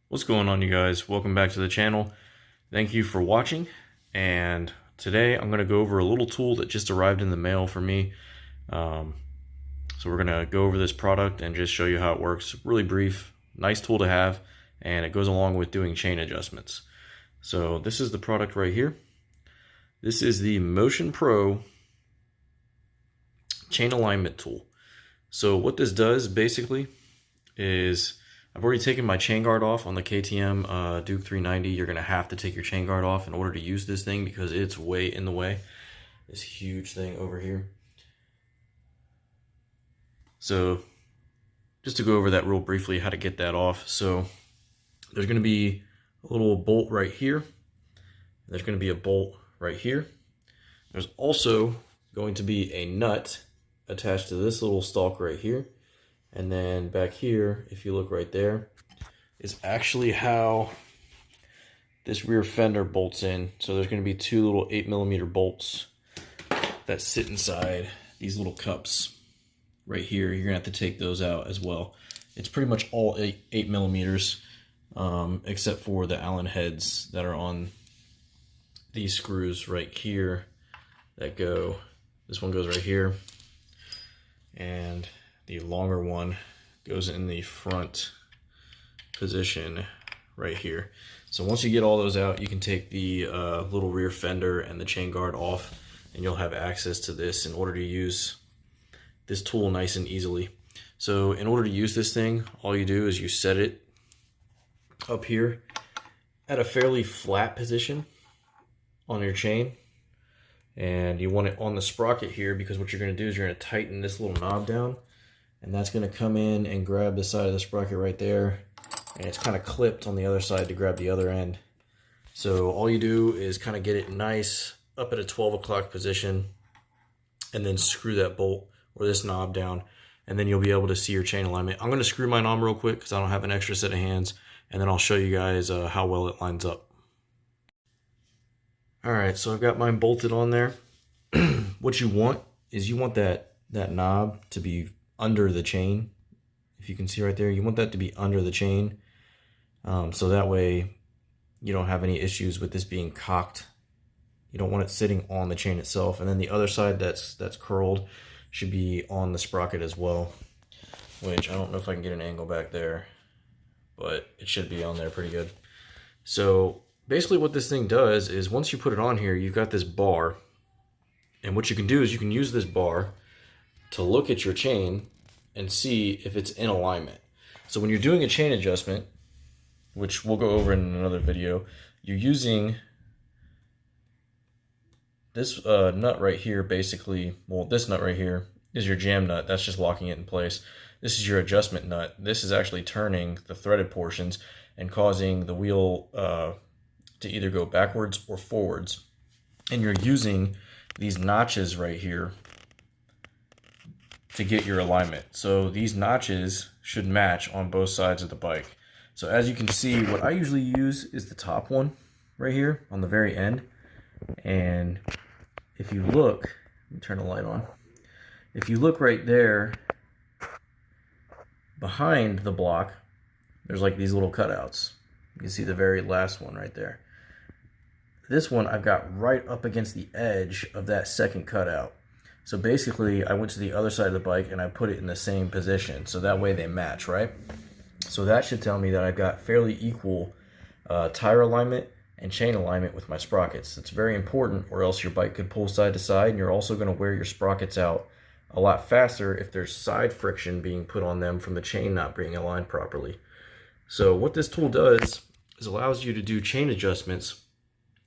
What's going on, you guys? Welcome back to the channel. Thank you for watching, and today I'm going to go over a little tool that just arrived in the mail for me. So we're going to go over this product and just show you how it works. Really brief, nice tool to have, and it goes along with doing chain adjustments. So this is the product right here. This is the Motion Pro chain alignment tool. So what this does basically is, I've already taken my chain guard off on the KTM Duke 390. You're going to have to take your chain guard off in order to use this thing because it's way in the way. This huge thing over here. So just to go over that real briefly, how to get that off. So there's going to be a little bolt right here. There's going to be a bolt right here. There's also going to be a nut attached to this little stalk right here. And then back here, if you look right there, is actually how this rear fender bolts in. So there's going to be two little 8mm bolts that sit inside these little cups right here. You're going to have to take those out as well. It's pretty much all 8mm, except for the Allen heads that are on these screws right here that go. This one goes right here, and the longer one goes in the front position right here. So once you get all those out, you can take the little rear fender and the chain guard off, and you'll have access to this in order to use this tool nice and easily. So in order to use this thing, all you do is you set it up here at a fairly flat position on your chain, and you want it on the sprocket here, because what you're going to do is you're going to tighten this little knob down, and that's going to come in and grab the side of the sprocket right there, and it's kind of clipped on the other side to grab the other end. So all you do is kind of get it nice up at a 12 o'clock position, and then screw that bolt or this knob down, and then you'll be able to see your chain alignment. I'm going to screw mine on real quick because I don't have an extra set of hands, and then I'll show you guys how well it lines up. Alright, so I've got mine bolted on there. What you want is you want that knob to be under the chain. If you can see right there, you want that to be under the chain, so that way you don't have any issues with this being cocked. You don't want it sitting on the chain itself. And then the other side that's curled should be on the sprocket as well, which I don't know if I can get an angle back there, but it should be on there pretty good. So basically what this thing does is, once you put it on here, you've got this bar, and what you can do is you can use this bar to look at your chain and see if it's in alignment. So when you're doing a chain adjustment, which we'll go over in another video, you're using this nut right here, basically. Well, this nut right here is your jam nut. That's just locking it in place. This is your adjustment nut. This is actually turning the threaded portions and causing the wheel to either go backwards or forwards. And you're using these notches right here to get your alignment. So these notches should match on both sides of the bike. So as you can see, what I usually use is the top one right here on the very end. And if you look, let me turn the light on. If you look right there, behind the block, there's like these little cutouts. You can see the very last one right there. This one I've got right up against the edge of that second cutout. So basically I went to the other side of the bike and I put it in the same position, so that way they match, right? So that should tell me that I've got fairly equal tire alignment and chain alignment with my sprockets. It's very important, or else your bike could pull side to side, and you're also going to wear your sprockets out a lot faster if there's side friction being put on them from the chain not being aligned properly. So what this tool does is allows you to do chain adjustments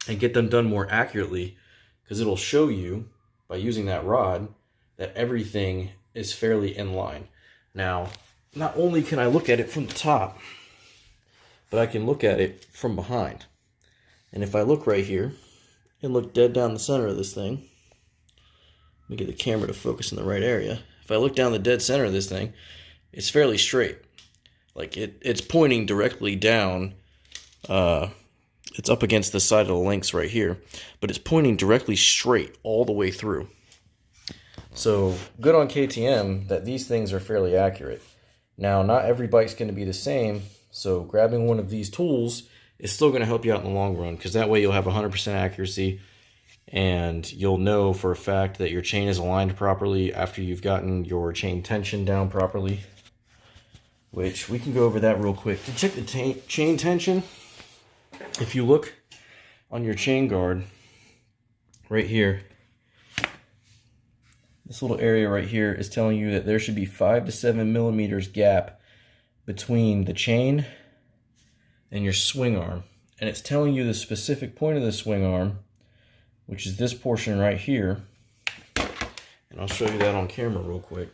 and get them done more accurately, because it'll show you by using that rod that everything is fairly in line. Now, not only can I look at it from the top, but I can look at it from behind. And if I look right here and look dead down the center of this thing, let me get the camera to focus in the right area. If I look down the dead center of this thing, it's fairly straight. Like it's pointing directly down. It's up against the side of the links right here, but it's pointing directly straight all the way through. So good on KTM that these things are fairly accurate. Now, not every bike's going to be the same, So grabbing one of these tools is still going to help you out in the long run, because that way you'll have 100% accuracy, and you'll know for a fact that your chain is aligned properly after you've gotten your chain tension down properly, which we can go over that real quick. To check the chain tension, if you look on your chain guard right here, this little area right here is telling you that there should be 5 to 7 millimeters gap between the chain and your swing arm. And it's telling you the specific point of the swing arm, which is this portion right here. And I'll show you that on camera real quick.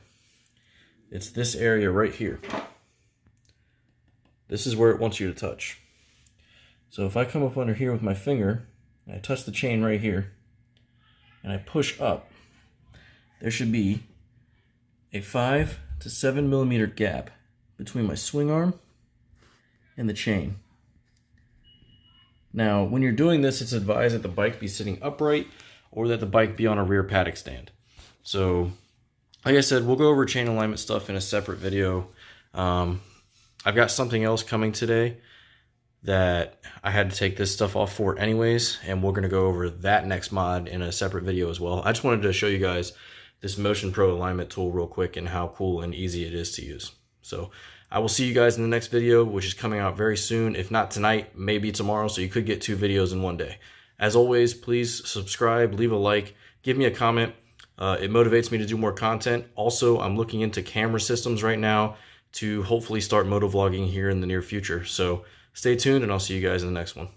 It's this area right here. This is where it wants you to touch. So if I come up under here with my finger, and I touch the chain right here, and I push up, there should be a 5 to 7 millimeter gap between my swing arm and the chain. Now, when you're doing this, it's advised that the bike be sitting upright or that the bike be on a rear paddock stand. So, like I said, we'll go over chain alignment stuff in a separate video. I've got something else coming today that I had to take this stuff off for anyways, and we're going to go over that next mod in a separate video as well. I just wanted to show you guys this Motion Pro alignment tool real quick and how cool and easy it is to use. So I will see you guys in the next video, which is coming out very soon. If not tonight, maybe tomorrow, so you could get 2 videos in one day. As always, please subscribe, leave a like, give me a comment. It motivates me to do more content. Also, I'm looking into camera systems right now to hopefully start motovlogging here in the near future. So stay tuned, and I'll see you guys in the next one.